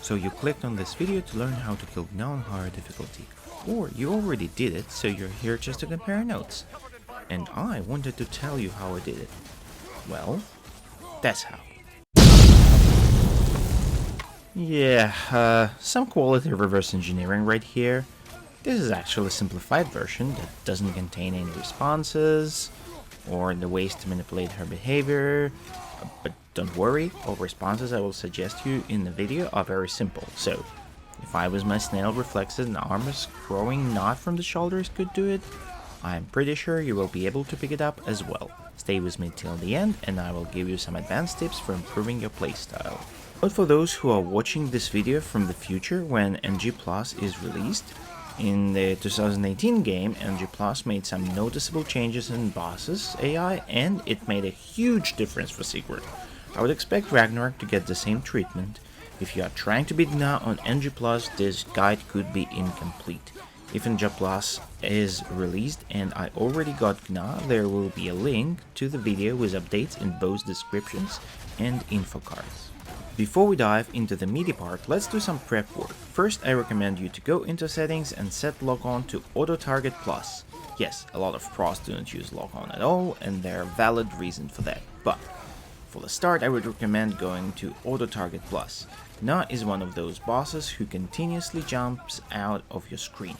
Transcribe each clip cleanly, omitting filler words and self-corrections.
So you clicked on this video to learn how to kill Gna on higher difficulty, or you already did it, so you're here just to compare notes. And I wanted to tell you how I did it. Well, that's how. Yeah, some quality reverse engineering right here. This is actually a simplified version that doesn't contain any responses or the ways to manipulate her behavior, but don't worry, all responses I will suggest you in the video are very simple. So, if I was my snail reflexes and arms growing not from the shoulders could do it, I'm pretty sure you will be able to pick it up as well. Stay with me till the end and I will give you some advanced tips for improving your playstyle. But for those who are watching this video from the future when NG Plus is released, in the 2018 game, NG Plus made some noticeable changes in bosses AI and it made a huge difference for Sigurd. I would expect Ragnarok to get the same treatment. If you are trying to beat Gna on NG Plus, this guide could be incomplete. If NG Plus is released and I already got Gna, there will be a link to the video with updates in both descriptions and info cards. Before we dive into the meaty part, let's do some prep work. First, I recommend you to go into settings and set lock-on to Auto Target Plus. Yes, a lot of pros don't use lock-on at all, and there are valid reasons for that, but for the start I would recommend going to Auto Target Plus. Gna is one of those bosses who continuously jumps out of your screen.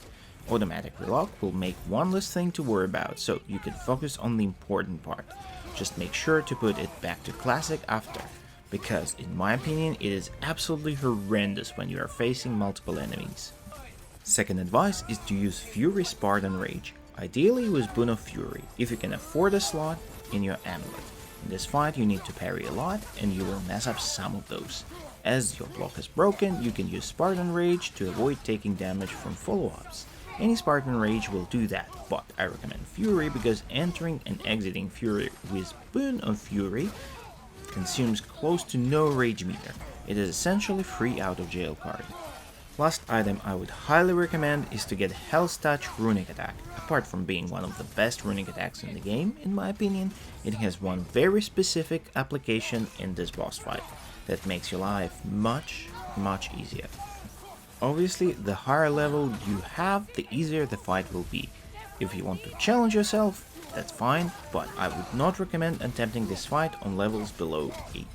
Automatic relock will make one less thing to worry about, so you can focus on the important part. Just make sure to put it back to classic after, because in my opinion it is absolutely horrendous when you are facing multiple enemies. Second advice is to use Fury Spartan Rage, ideally with Boon of Fury, if you can afford a slot in your amulet. In this fight you need to parry a lot and you will mess up some of those. As your block is broken, you can use Spartan Rage to avoid taking damage from follow-ups. Any Spartan Rage will do that, but I recommend Fury because entering and exiting Fury with Boon of Fury consumes close to no rage meter. It is essentially free out of jail card. Last item I would highly recommend is to get Hell's Touch Runic Attack. Apart from being one of the best runic attacks in the game, in my opinion, it has one very specific application in this boss fight that makes your life much easier. Obviously, the higher level you have, the easier the fight will be. If you want to challenge yourself, that's fine, but I would not recommend attempting this fight on levels below 8.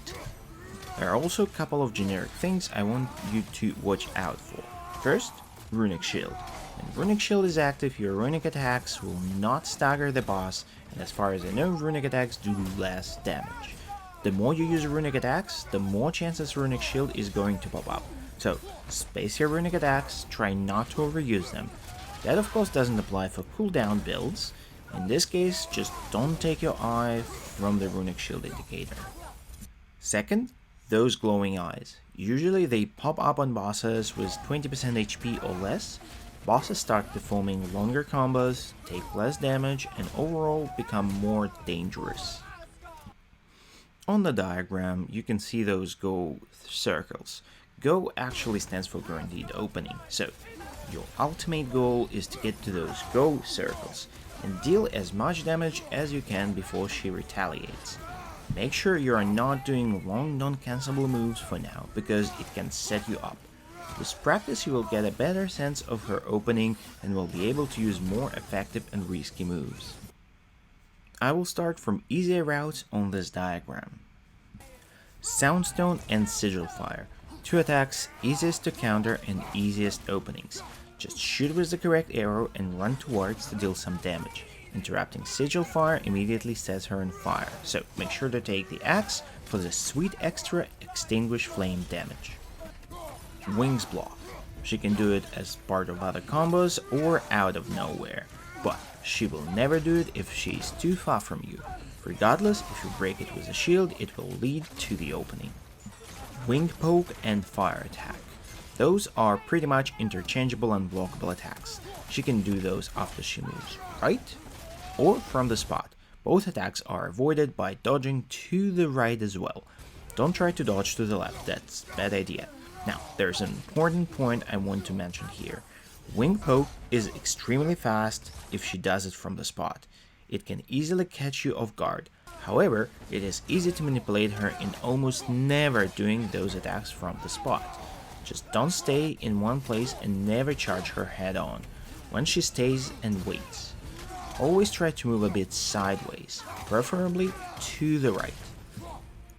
There are also a couple of generic things I want you to watch out for. First, Runic Shield. When Runic Shield is active, your runic attacks will not stagger the boss, and as far as I know, runic attacks do less damage. The more you use runic attacks, the more chances Runic Shield is going to pop up. So, space your runic attacks, try not to overuse them. That of course doesn't apply for cooldown builds. In this case, just don't take your eye from the runic shield indicator. Second, those glowing eyes. Usually they pop up on bosses with 20% HP or less. Bosses start performing longer combos, take less damage, and overall become more dangerous. On the diagram, you can see those GoW circles. GoW actually stands for Guaranteed Opening, so your ultimate goal is to get to those GoW circles and deal as much damage as you can before she retaliates. Make sure you are not doing long non-cancelable moves for now, because it can set you up. With practice you will get a better sense of her opening and will be able to use more effective and risky moves. I will start from easier routes on this diagram. Soundstone and Sigil Fire. Two attacks, easiest to counter and easiest openings. Just shoot with the correct arrow and run towards to deal some damage. Interrupting Sigil Fire immediately sets her on fire, so make sure to take the axe for the sweet extra Extinguish Flame damage. Wings Block. She can do it as part of other combos or out of nowhere, but she will never do it if she is too far from you. Regardless, if you break it with a shield, it will lead to the opening. Wing Poke and Fire Attack. Those are pretty much interchangeable and blockable attacks. She can do those after she moves right or from the spot. Both attacks are avoided by dodging to the right as well. Don't try to dodge to the left, that's a bad idea. Now, there's an important point I want to mention here. Wing Poke is extremely fast if she does it from the spot. It can easily catch you off guard. However, it is easy to manipulate her in almost never doing those attacks from the spot. Just don't stay in one place and never charge her head on. When she stays and waits, always try to move a bit sideways, preferably to the right.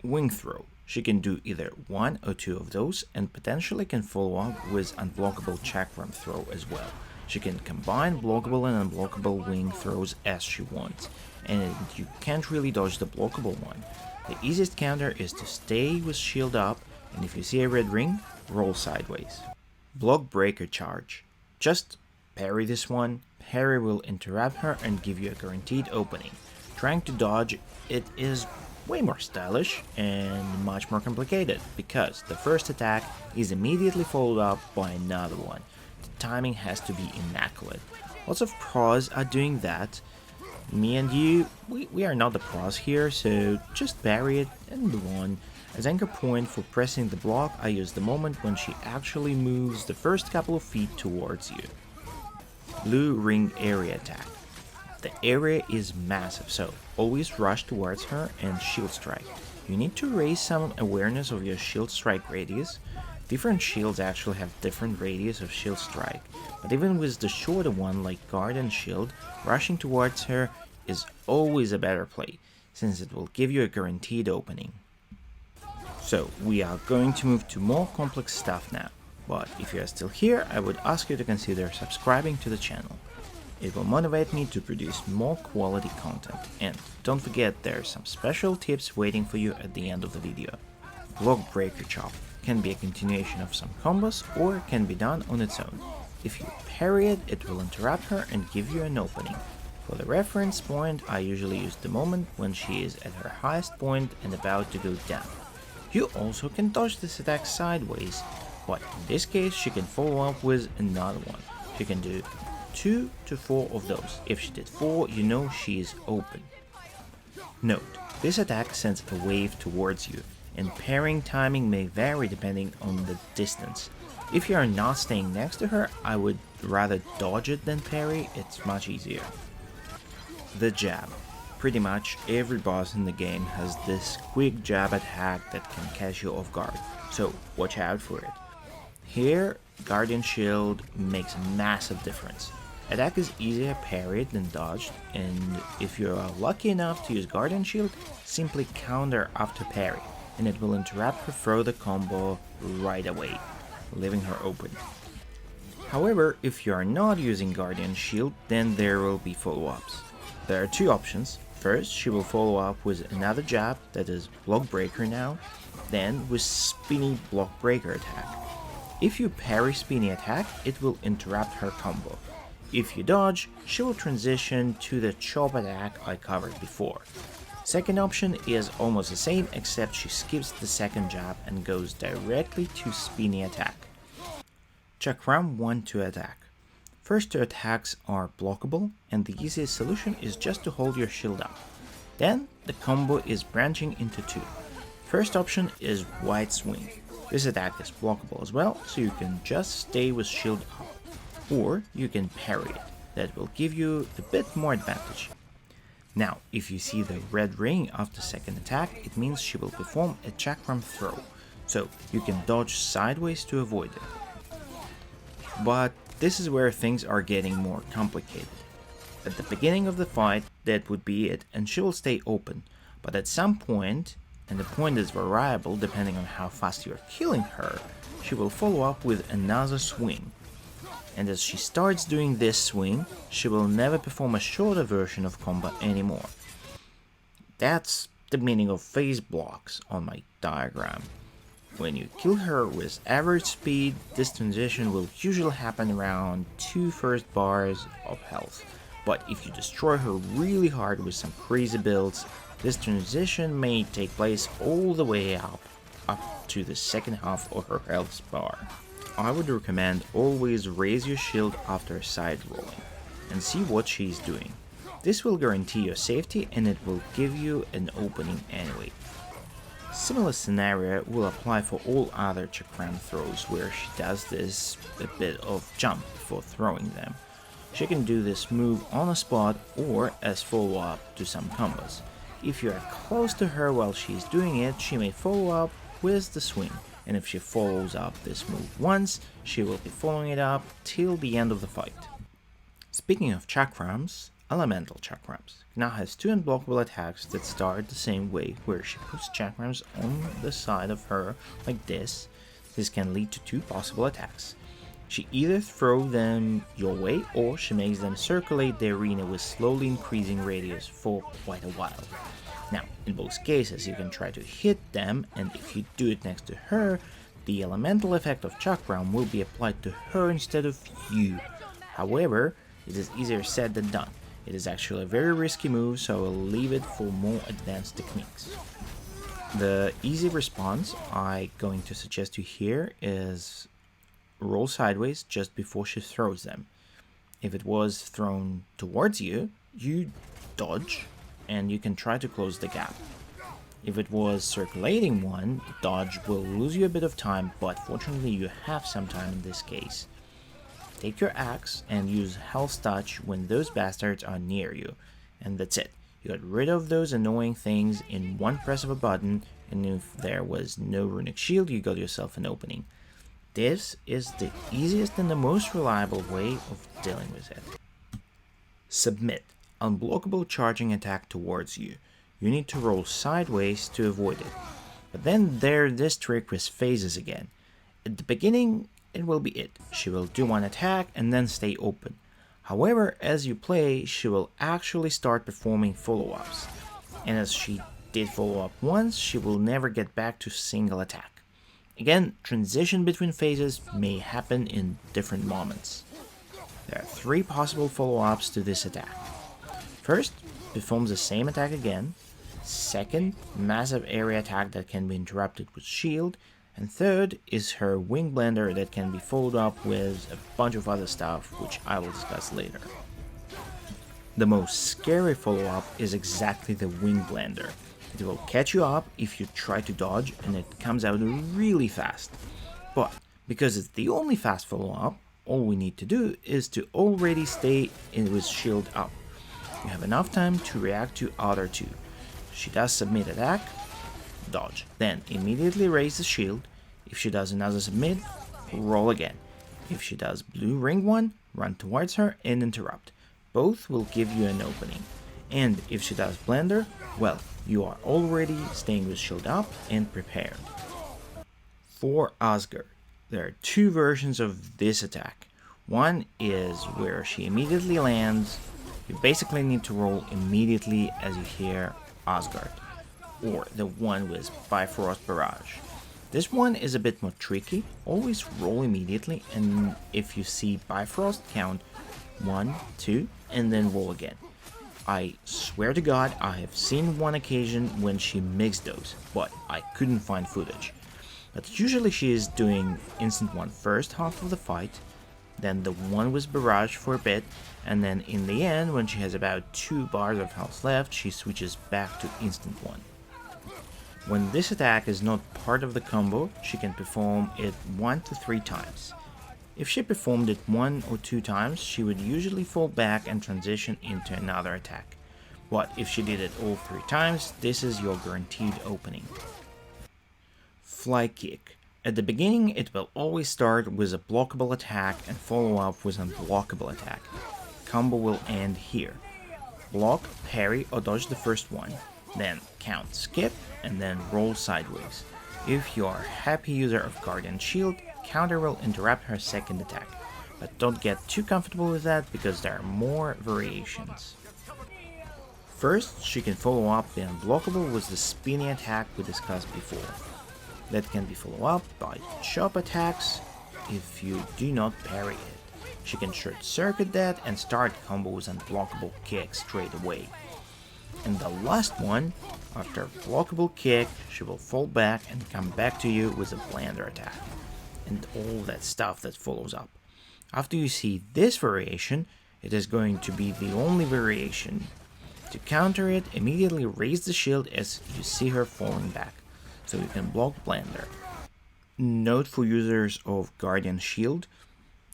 Wing throw. She can do either one or two of those and potentially can follow up with unblockable chakram throw as well. She can combine blockable and unblockable wing throws as she wants, and you can't really dodge the blockable one. The easiest counter is to stay with shield up, and if you see a red ring, roll sideways. Block breaker charge. Just parry this one. Parry will interrupt her and give you a guaranteed opening. Trying to dodge it is way more stylish and much more complicated because the first attack is immediately followed up by another one. The timing has to be immaculate. Lots of pros are doing that. Me and you, we are not the pros here, so just parry it and move on. As anchor point for pressing the block, I use the moment when she actually moves the first couple of feet towards you. Blue ring area attack. The area is massive, so always rush towards her and shield strike. You need to raise some awareness of your shield strike radius. Different shields actually have different radius of shield strike, but even with the shorter one like guard and shield, rushing towards her is always a better play, since it will give you a guaranteed opening. So we are going to move to more complex stuff now, but if you are still here, I would ask you to consider subscribing to the channel. It will motivate me to produce more quality content, and don't forget there are some special tips waiting for you at the end of the video. Block breaker chop can be a continuation of some combos or can be done on its own. If you parry it, it will interrupt her and give you an opening. For the reference point, I usually use the moment when she is at her highest point and about to go down. You also can dodge this attack sideways, but in this case she can follow up with another one. She can do 2 to 4 of those. If she did 4, you know she is open. Note, this attack sends a wave towards you, and parrying timing may vary depending on the distance. If you are not staying next to her, I would rather dodge it than parry, it's much easier. The jab. Pretty much every boss in the game has this quick jab attack that can catch you off guard, so watch out for it. Here, Guardian Shield makes a massive difference. Attack is easier parried than dodged, and if you are lucky enough to use Guardian Shield, simply counter after parry, and it will interrupt her further combo right away, leaving her open. However, if you are not using Guardian Shield, then there will be follow-ups. There are two options. First, she will follow up with another jab, that is block breaker now, then with spinny block breaker attack. If you parry spinny attack, it will interrupt her combo. If you dodge, she will transition to the chop attack I covered before. Second option is almost the same, except she skips the second jab and goes directly to spinny attack. Chakram 1 to attack. First two attacks are blockable, and the easiest solution is just to hold your shield up. Then the combo is branching into 2. First option is wide swing. This attack is blockable as well, so you can just stay with shield up. Or you can parry it, that will give you a bit more advantage. Now, if you see the red ring after second attack, it means she will perform a chakram throw, so you can dodge sideways to avoid it. But this is where things are getting more complicated. At the beginning of the fight, that would be it, and she will stay open, but at some point, and the point is variable depending on how fast you are killing her, she will follow up with another swing. And as she starts doing this swing, she will never perform a shorter version of combo anymore. That's the meaning of phase blocks on my diagram. When you kill her with average speed, this transition will usually happen around 2 first bars of health. But if you destroy her really hard with some crazy builds, this transition may take place all the way up to the second half of her health bar. I would recommend always raise your shield after side rolling, and see what she's doing. This will guarantee your safety and it will give you an opening anyway. Similar scenario will apply for all other chakram throws where she does this a bit of jump before throwing them. She can do this move on the spot or as follow-up to some combos. If you are close to her while she is doing it, she may follow up with the swing, and if she follows up this move once, she will be following it up till the end of the fight. Speaking of chakrams, elemental chakrams. Gna has two unblockable attacks that start the same way, where she puts chakrams on the side of her like this. This can lead to two possible attacks. She either throws them your way, or she makes them circulate the arena with slowly increasing radius for quite a while. Now, in both cases you can try to hit them, and if you do it next to her, the elemental effect of chakram will be applied to her instead of you. However, it is easier said than done. It is actually a very risky move, so I will leave it for more advanced techniques. The easy response I'm going to suggest you here is roll sideways just before she throws them. If it was thrown towards you, you dodge and you can try to close the gap. If it was circulating one, dodge will lose you a bit of time, but fortunately you have some time in this case. Take your axe and use Hell's Touch when those bastards are near you, and that's it. You got rid of those annoying things in one press of a button, and if there was no runic shield, you got yourself an opening. This is the easiest and the most reliable way of dealing with it. Submit. Unblockable charging attack towards you. You need to roll sideways to avoid it. But then there's this trick with phases again. At the beginning, it will be it. She will do one attack and then stay open. However, as you play, she will actually start performing follow-ups. And as she did follow up once, she will never get back to single attack. Again, transition between phases may happen in different moments. There are three possible follow-ups to this attack. First, performs the same attack again. Second, massive area attack that can be interrupted with shield. And third is her wing blender that can be followed up with a bunch of other stuff, which I will discuss later. The most scary follow-up is exactly the wing blender. It will catch you up if you try to dodge, and it comes out really fast. But because it's the only fast follow-up, all we need to do is to already stay in with shield up. You have enough time to react to other two. She does submit attack, dodge, then immediately raise the shield. If she does another submit, roll again. If she does blue ring one, run towards her and interrupt. Both will give you an opening. And if she does blender, well, you are already staying with shield up and prepared. For Asgard, there are two versions of this attack. One is where she immediately lands. You basically need to roll immediately as you hear Asgard, or the one with Bifrost Barrage. This one is a bit more tricky. Always roll immediately, and if you see Bifrost, count 1, 2, and then roll again. I swear to God, I have seen one occasion when she mixed those, but I couldn't find footage. But usually she is doing instant one first half of the fight, then the one with barrage for a bit, and then in the end, when she has about 2 bars of health left, she switches back to instant one. When this attack is not part of the combo, she can perform it 1 to 3 times. If she performed it 1 or 2 times, she would usually fall back and transition into another attack. But if she did it all 3 times, this is your guaranteed opening. Fly Kick. At the beginning, it will always start with a blockable attack and follow up with an unblockable attack. Combo will end here. Block, parry or dodge the first one, then count skip and then roll sideways. If you are a happy user of Guardian Shield, counter will interrupt her second attack, but don't get too comfortable with that because there are more variations. First, she can follow up the unblockable with the spinny attack we discussed before. That can be followed up by chop attacks if you do not parry it. She can short circuit that and start combo with unblockable kick straight away. And the last one, after blockable kick, she will fall back and come back to you with a blender attack. And all that stuff that follows up. After you see this variation, it is going to be the only variation. To counter it, immediately raise the shield as you see her falling back, so you can block blender. Note for users of Guardian Shield,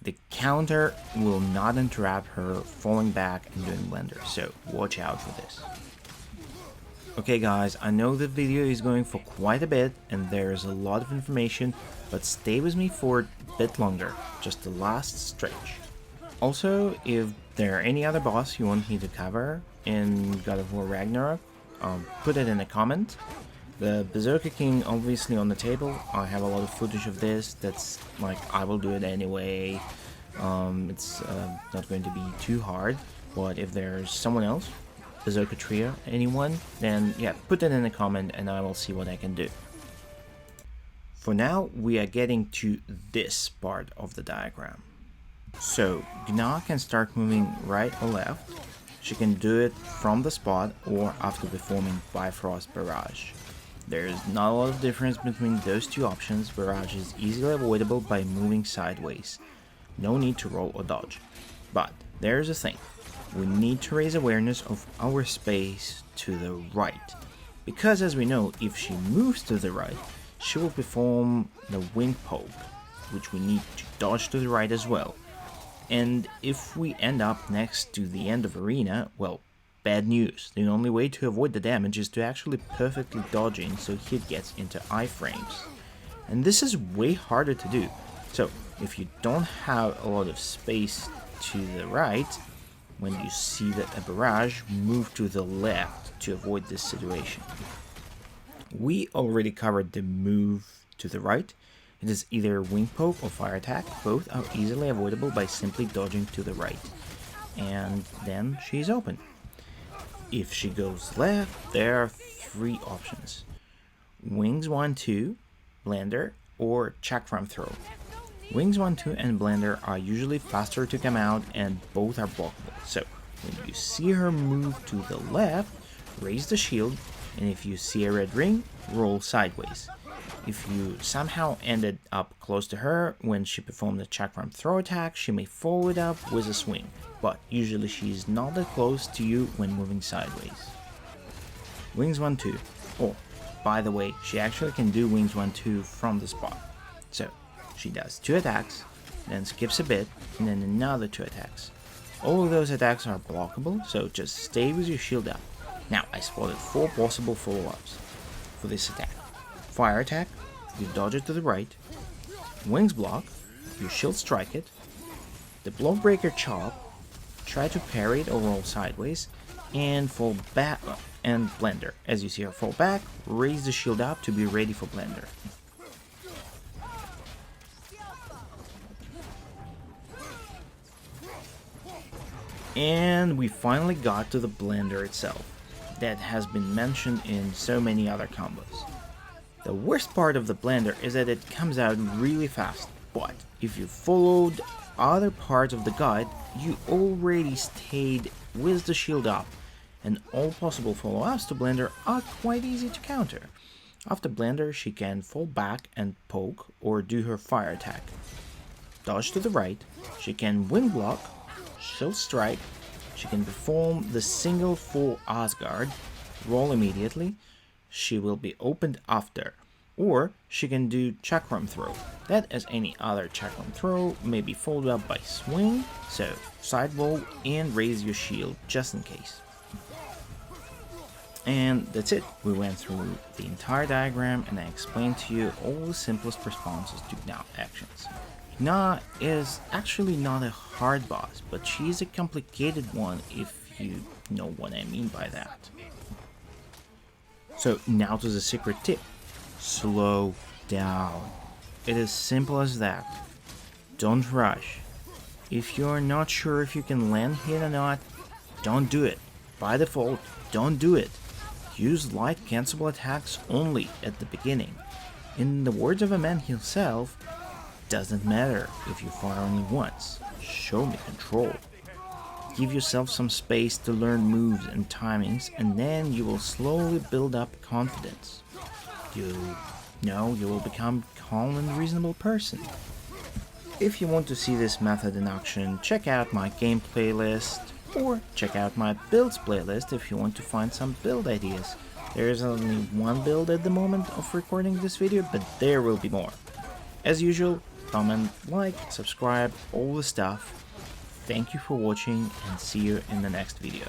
the counter will not interrupt her falling back and doing blender, so watch out for this. Okay guys, I know the video is going for quite a bit and there's a lot of information, but stay with me for a bit longer, just the last stretch. Also, if there are any other boss you want me to cover in God of War Ragnarok, put it in a comment. The Berserker King obviously on the table. I have a lot of footage of this. That's like, I will do it anyway. It's not going to be too hard, but if there's someone else, Berserker Trio, anyone, then yeah, put it in a comment and I will see what I can do. For now, we are getting to this part of the diagram. So, Gna can start moving right or left. She can do it from the spot or after performing Bifrost Barrage. There's not a lot of difference between those two options. Barrage is easily avoidable by moving sideways. No need to roll or dodge. But there's a thing. We need to raise awareness of our space to the right. Because as we know, if she moves to the right, she will perform the wing poke, which we need to dodge to the right as well. And if we end up next to the end of arena, well, bad news. The only way to avoid the damage is to actually perfectly dodge in so hit gets into iframes. And this is way harder to do. So if you don't have a lot of space to the right, when you see that a barrage, move to the left to avoid this situation. We already covered the move to the right. It is either wing poke or fire attack. Both are easily avoidable by simply dodging to the right. And then she's open. If she goes left, there are three options. Wings 1-2, Blender, or Chakram Throw. Wings 1-2 and Blender are usually faster to come out and both are blockable. So when you see her move to the left, raise the shield, and if you see a red ring, roll sideways. If you somehow ended up close to her when she performed the Chakram Throw attack, she may follow it up with a swing, but usually she is not that close to you when moving sideways. Wings 1-2. Oh, by the way, she actually can do Wings 1-2 from the spot. So she does 2 attacks, then skips a bit, and then another 2 attacks. All of those attacks are blockable, so just stay with your shield up. Now, I spotted 4 possible follow-ups for this attack. Fire attack, you dodge it to the right. Wings block, you shield strike it. The block breaker chop, try to parry it or roll sideways. And fall back, and Blender. As you see her fall back, raise the shield up to be ready for Blender. And we finally got to the Blender itself, that has been mentioned in so many other combos. The worst part of the Blender is that it comes out really fast, but if you followed other parts of the guide, you already stayed with the shield up, and all possible follow-ups to Blender are quite easy to counter. After Blender, she can fall back and poke or do her fire attack. Dodge to the right, she can wing block, shield strike, she can perform the single full Asgard, roll immediately, she will be opened after, or she can do Chakram Throw. That, as any other Chakram Throw, may be followed up by swing, so side roll and raise your shield just in case. And that's it. We went through the entire diagram and I explained to you all the simplest responses to Gna actions. Gna is actually not a hard boss, but she is a complicated one if you know what I mean by that. So now to the secret tip. Slow down. It is simple as that. Don't rush. If you're not sure if you can land hit or not, don't do it. By default, don't do it. Use light cancelable attacks only at the beginning. In the words of a man himself, doesn't matter if you fire only once. Show me control. Give yourself some space to learn moves and timings, and then you will slowly build up confidence. You will become a calm and reasonable person. If you want to see this method in action, check out my game playlist, or check out my builds playlist if you want to find some build ideas. There is only one build at the moment of recording this video, but there will be more. As usual, comment, like, subscribe, all the stuff. Thank you for watching and see you in the next video.